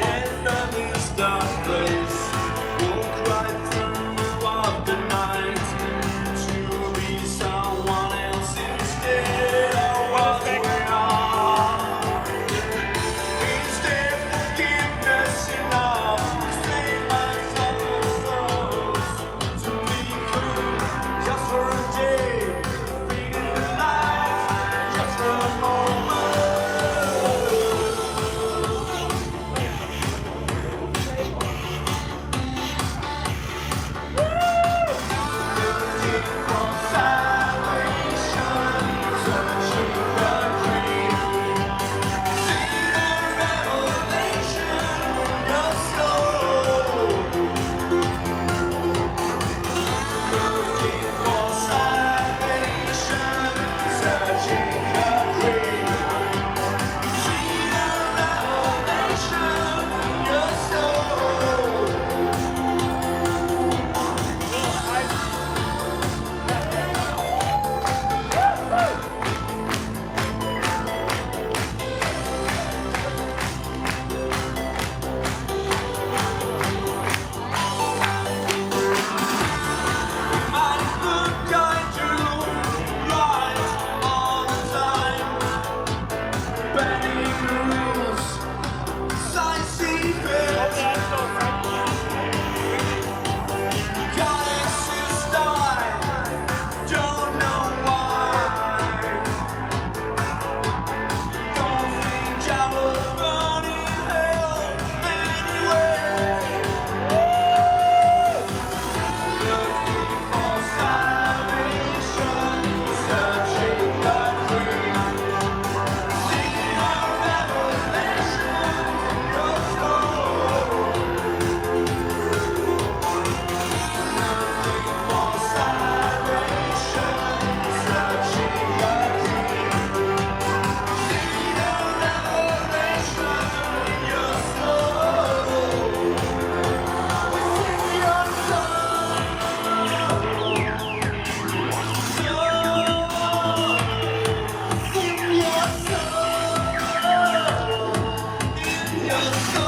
end of this dark place. Walk right through of the night to be someone else instead of what we are. Is there forgiveness enough to save my sorrows? To be cool just for a day, feeding the life just for a moment. Your soul.